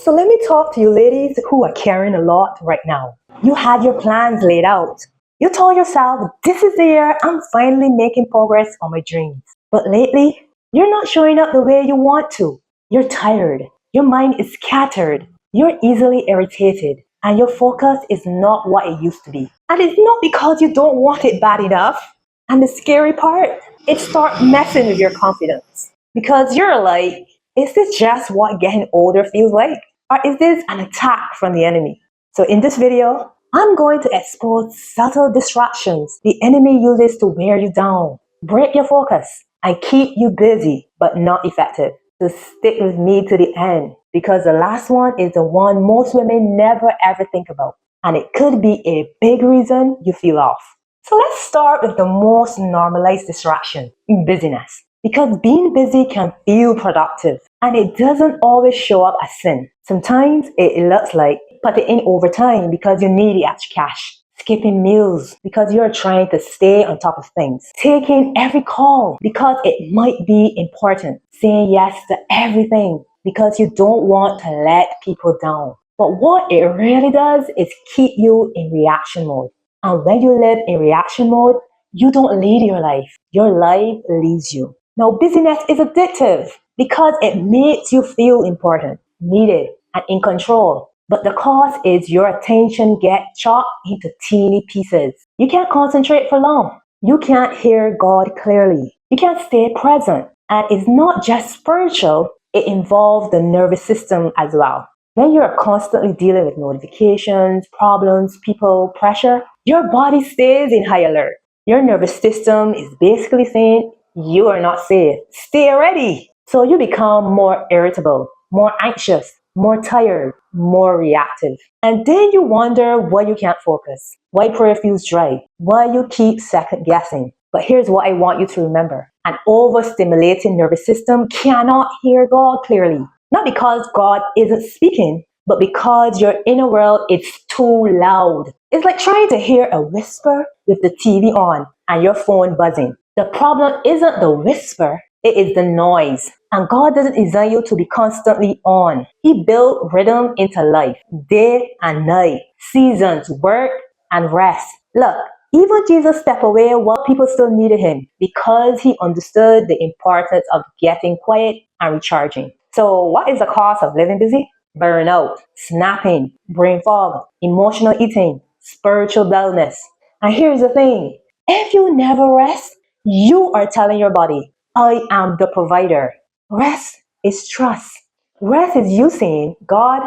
So let me talk to you ladies who are carrying a lot right now. You had your plans laid out. You told yourself, this is the year I'm finally making progress on my dreams. But lately, you're not showing up the way you want to. You're tired. Your mind is scattered. You're easily irritated. And your focus is not what it used to be. And it's not because you don't want it bad enough. And the scary part, it starts messing with your confidence. Because you're like, is this just what getting older feels like? Or is this an attack from the enemy? So in this video, I'm going to expose subtle distractions the enemy uses to wear you down, break your focus, and keep you busy but not effective. So stick with me to the end, because the last one is the one most women never ever think about. And it could be a big reason you feel off. So let's start with the most normalized distraction, busyness. Because being busy can feel productive, and it doesn't always show up as sin. Sometimes it looks like putting in overtime because you need the extra cash, skipping meals because you're trying to stay on top of things, taking every call because it might be important, saying yes to everything because you don't want to let people down. But what it really does is keep you in reaction mode. And when you live in reaction mode, you don't lead your life leads you. Now, busyness is addictive because it makes you feel important, needed, and in control. But the cost is your attention gets chopped into teeny pieces. You can't concentrate for long. You can't hear God clearly. You can't stay present. And it's not just spiritual, it involves the nervous system as well. When you're constantly dealing with notifications, problems, people, pressure, your body stays in high alert. Your nervous system is basically saying, you are not safe. Stay ready. So you become more irritable, more anxious, more tired, more reactive. And then you wonder why you can't focus, why prayer feels dry, why you keep second guessing. But here's what I want you to remember. An overstimulating nervous system cannot hear God clearly. Not because God isn't speaking, but because your inner world is too loud. It's like trying to hear a whisper with the TV on and your phone buzzing. The problem isn't the whisper, it is the noise. And God doesn't design you to be constantly on. He built rhythm into life, day and night, seasons, work and rest. Look, even Jesus stepped away while people still needed him because he understood the importance of getting quiet and recharging. So what is the cost of living busy? Burnout, snapping, brain fog, emotional eating, spiritual dullness. And here's the thing, if you never rest, you are telling your body, I am the provider. Rest is trust. Rest is you saying, God,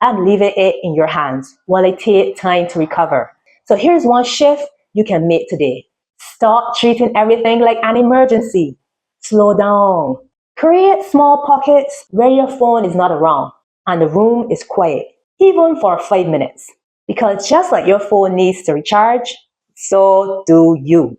I'm leaving it in your hands while I take time to recover. So here's one shift you can make today. Stop treating everything like an emergency. Slow down. Create small pockets where your phone is not around and the room is quiet, even for 5 minutes. Because just like your phone needs to recharge, so do you.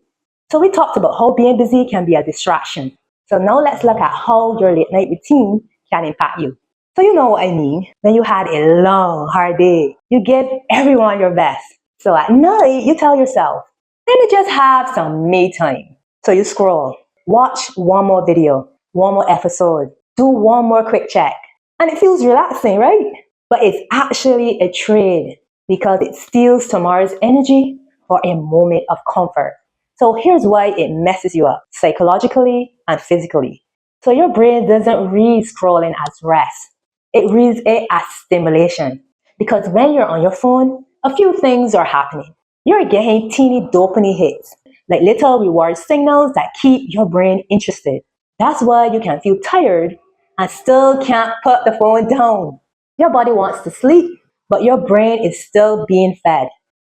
So we talked about how being busy can be a distraction. So now let's look at how your late night routine can impact you. So you know what I mean. When you had a long, hard day, you give everyone your best. So at night, you tell yourself, let me just have some me time. So you scroll, watch one more video, one more episode, do one more quick check. And it feels relaxing, right? But it's actually a trade because it steals tomorrow's energy for a moment of comfort. So here's why it messes you up psychologically and physically. So your brain doesn't read scrolling as rest. It reads it as stimulation. Because when you're on your phone, a few things are happening. You're getting teeny dopamine hits, like little reward signals that keep your brain interested. That's why you can feel tired and still can't put the phone down. Your body wants to sleep, but your brain is still being fed.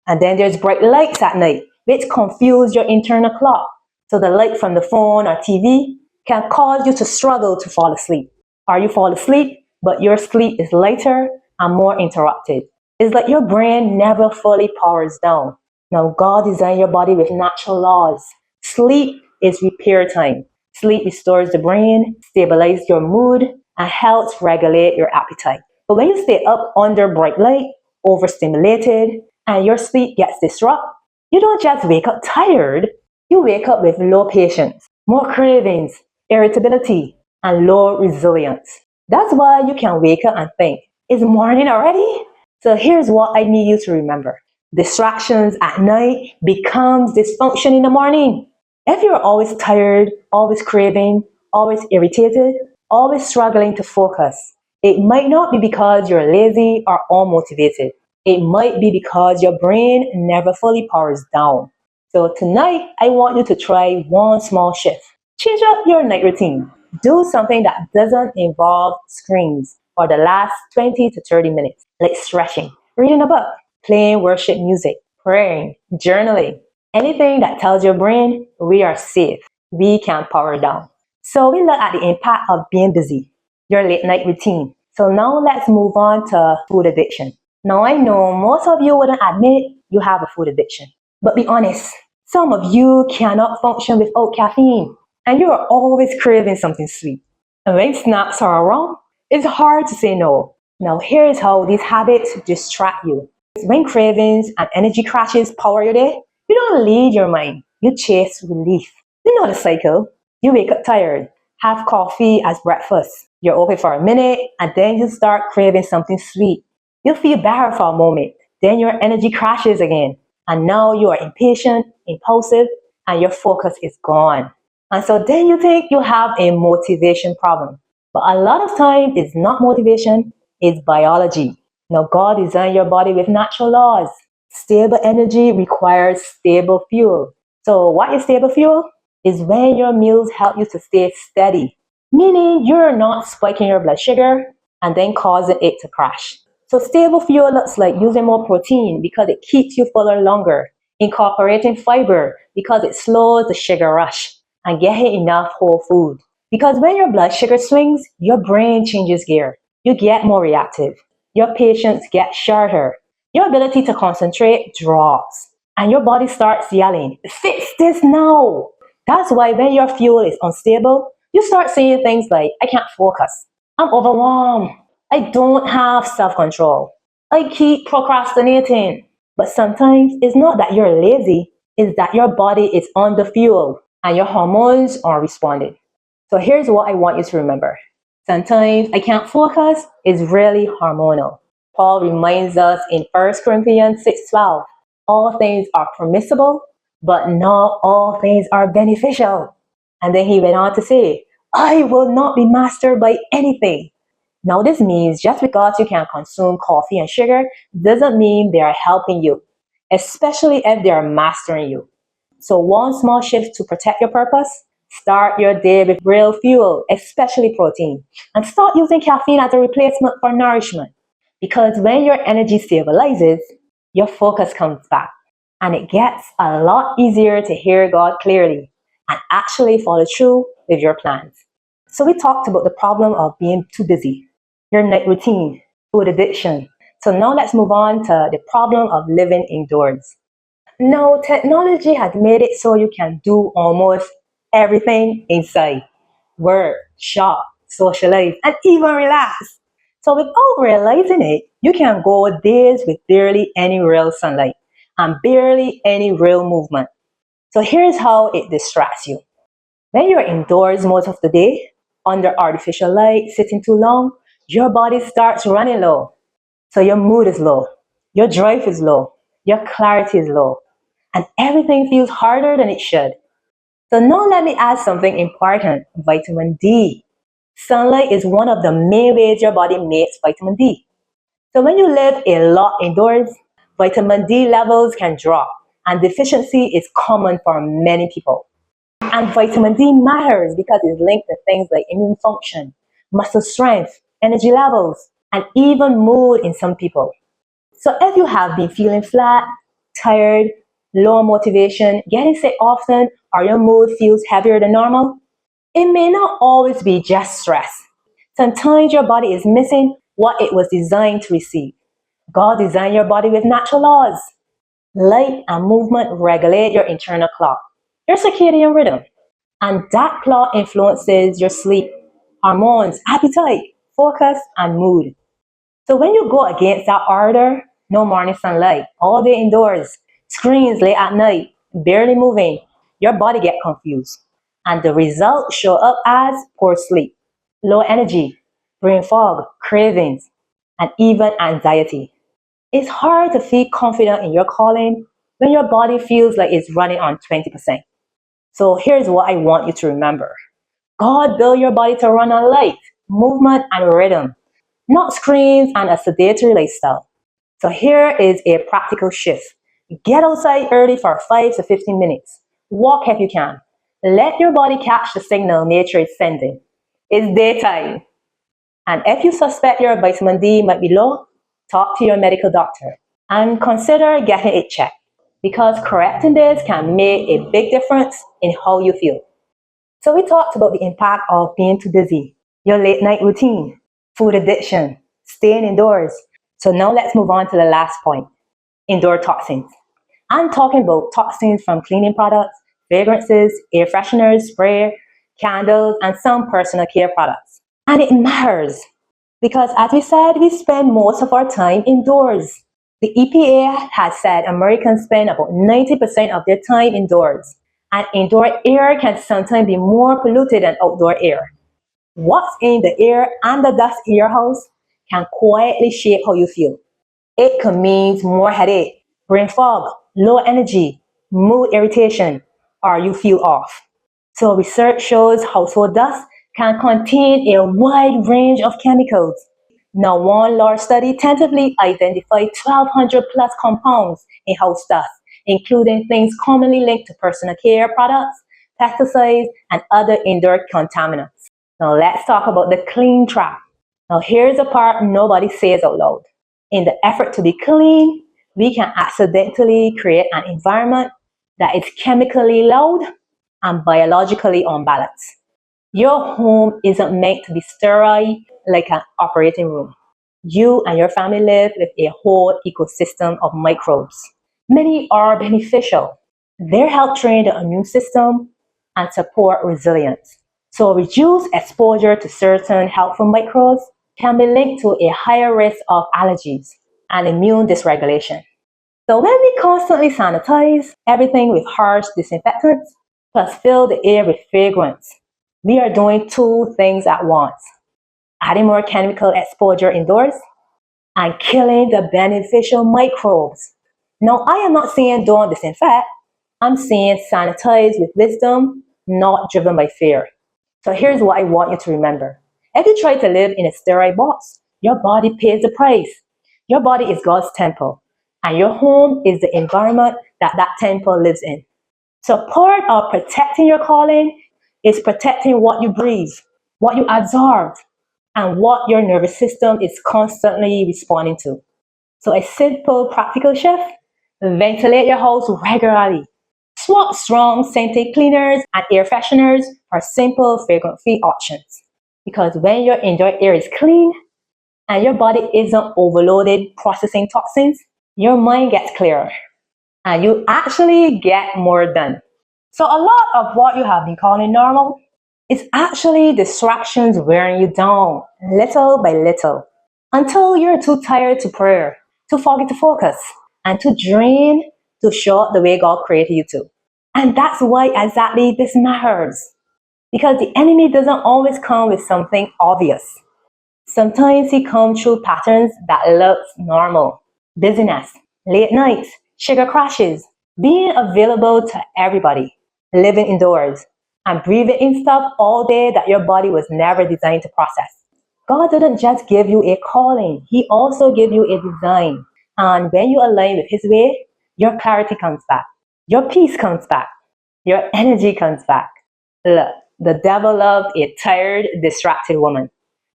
And then there's bright lights at night, which confuse your internal clock. So the light from the phone or TV can cause you to struggle to fall asleep. Or you fall asleep, but your sleep is lighter and more interrupted. It's like your brain never fully powers down. Now, God designed your body with natural laws. Sleep is repair time. Sleep restores the brain, stabilizes your mood, and helps regulate your appetite. But when you stay up under bright light, overstimulated, and your sleep gets disrupted, you don't just wake up tired, you wake up with low patience, more cravings, irritability, and low resilience. That's why you can wake up and think, Is morning already? So here's what I need you to remember. Distractions at night becomes dysfunction in the morning. If you're always tired, always craving, always irritated, always struggling to focus, it might not be because you're lazy or unmotivated. It might be because your brain never fully powers down. So tonight, I want you to try one small shift. Change up your night routine. Do something that doesn't involve screens for the last 20 to 30 minutes, like stretching, reading a book, playing worship music, praying, journaling. Anything that tells your brain we are safe, we can power down. So we look at the impact of being busy, your late night routine. So now let's move on to food addiction. Now I know most of you wouldn't admit you have a food addiction, but be honest, some of you cannot function without caffeine, and you are always craving something sweet. And when snacks are around, it's hard to say no. Now here's how these habits distract you. When cravings and energy crashes power your day, you don't lead your mind, you chase relief. You know the cycle. You wake up tired, have coffee as breakfast. You're okay for a minute, and then you start craving something sweet. You feel better for a moment, then your energy crashes again. And now you are impatient, impulsive, and your focus is gone. And so then you think you have a motivation problem. But a lot of time it's not motivation, it's biology. Now God designed your body with natural laws. Stable energy requires stable fuel. So what is stable fuel? Is when your meals help you to stay steady, meaning you're not spiking your blood sugar and then causing it to crash. So stable fuel looks like using more protein because it keeps you fuller longer, incorporating fiber because it slows the sugar rush, and getting enough whole food. Because when your blood sugar swings, your brain changes gear. You get more reactive. Your patience gets shorter. Your ability to concentrate drops. And your body starts yelling, fix this now. That's why when your fuel is unstable, you start saying things like, I can't focus. I'm overwhelmed. I don't have self-control. I keep procrastinating. But sometimes it's not that you're lazy, it's that your body is under fuel and your hormones are responding. So here's what I want you to remember. Sometimes I can't focus is really hormonal. Paul reminds us in 1 Corinthians 6:12, all things are permissible, but not all things are beneficial. And then he went on to say, I will not be mastered by anything. Now this means just because you can consume coffee and sugar doesn't mean they are helping you, especially if they are mastering you. So one small shift to protect your purpose, start your day with real fuel, especially protein, and start using caffeine as a replacement for nourishment. Because when your energy stabilizes, your focus comes back, and it gets a lot easier to hear God clearly and actually follow through with your plans. So we talked about the problem of being too busy, your night routine, food addiction. So now let's move on to the problem of living indoors. Now, technology has made it so you can do almost everything inside. Work, shop, socialize, and even relax. So without realizing it, you can go days with barely any real sunlight and barely any real movement. So here's how it distracts you. When you're indoors most of the day, under artificial light, sitting too long, your body starts running low. So your mood is low, your drive is low, your clarity is low, and everything feels harder than it should. So now let me add something important, vitamin D. Sunlight is one of the main ways your body makes vitamin D. So when you live a lot indoors, vitamin D levels can drop, and deficiency is common for many people. And vitamin D matters because it's linked to things like immune function, muscle strength, energy levels, and even mood in some people. So if you have been feeling flat, tired, low motivation, getting sick often, or your mood feels heavier than normal, it may not always be just stress. Sometimes your body is missing what it was designed to receive. God designed your body with natural laws. Light and movement regulate your internal clock, your circadian rhythm, and that clock influences your sleep, hormones, appetite, focus, and mood. So when you go against that order, no morning sunlight, all day indoors, screens late at night, barely moving, your body get confused. And the results show up as poor sleep, low energy, brain fog, cravings. and even anxiety. It's hard to feel confident in your calling when your body feels like it's running on 20%. So here's what I want you to remember. God built your body to run on light, movement, and rhythm, not screens and a sedentary lifestyle. So here is a practical shift. Get outside early for 5 to 15 minutes. Walk if you can. Let your body catch the signal nature is sending. It's daytime. And if you suspect your vitamin D might be low, talk to your medical doctor and consider getting it checked because correcting this can make a big difference in how you feel. So we talked about the impact of being too busy, your late night routine, food addiction, staying indoors. So now let's move on to the last point, indoor toxins. I'm talking about toxins from cleaning products, fragrances, air fresheners, spray, candles, and some personal care products. And it matters because, as we said, we spend most of our time indoors. The EPA has said Americans spend about 90% of their time indoors, and indoor air can sometimes be more polluted than outdoor air. What's in the air and the dust in your house can quietly shape how you feel. It can mean more headache, brain fog, low energy, mood irritation, or you feel off. So research shows household dust can contain a wide range of chemicals. Now, one large study tentatively identified 1,200 plus compounds in house dust, including things commonly linked to personal care products, pesticides, and other indoor contaminants. Now, let's talk about the clean trap. Now, here's the part nobody says out loud. In the effort to be clean, we can accidentally create an environment that is chemically loud and biologically unbalanced. Your home isn't meant to be sterile like an operating room. You and your family live with a whole ecosystem of microbes. Many are beneficial. They help train the immune system and support resilience. So reduced exposure to certain helpful microbes can be linked to a higher risk of allergies and immune dysregulation. So when we constantly sanitize everything with harsh disinfectants, plus fill the air with fragrance, we are doing two things at once. Adding more chemical exposure indoors and killing the beneficial microbes. Now, I am not saying don't disinfect. I'm saying sanitize with wisdom, not driven by fear. So here's what I want you to remember. If you try to live in a sterile box, your body pays the price. Your body is God's temple, and your home is the environment that that temple lives in. So part of protecting your calling is protecting what you breathe, what you absorb, and what your nervous system is constantly responding to. So a simple practical shift, ventilate your house regularly. Swap strong scented cleaners and air fresheners for simple fragrance-free options. Because when your indoor air is clean and your body isn't overloaded processing toxins, your mind gets clearer and you actually get more done. So a lot of what you have been calling normal is actually distractions wearing you down little by little until you're too tired to pray, too foggy to focus, and too drained to show up the way God created you to. And that's why exactly this matters. Because the enemy doesn't always come with something obvious. Sometimes he comes through patterns that look normal. Busyness, late nights, sugar crashes, being available to everybody, living indoors, and breathing in stuff all day that your body was never designed to process. God didn't just give you a calling, He also gave you a design. And when you align with His way, your clarity comes back, your peace comes back, your energy comes back. Look, the devil loves a tired, distracted woman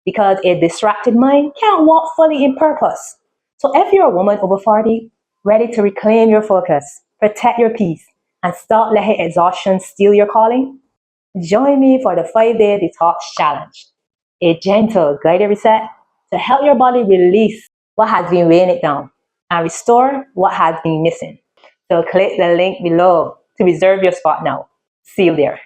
because a distracted mind can't walk fully in purpose. So if you're a woman over 40, ready to reclaim your focus, protect your peace, and stop letting exhaustion steal your calling, join me for the 5-day Detox Challenge, a gentle, guided reset to help your body release what has been weighing it down and restore what has been missing. So click the link below to reserve your spot now. See you there.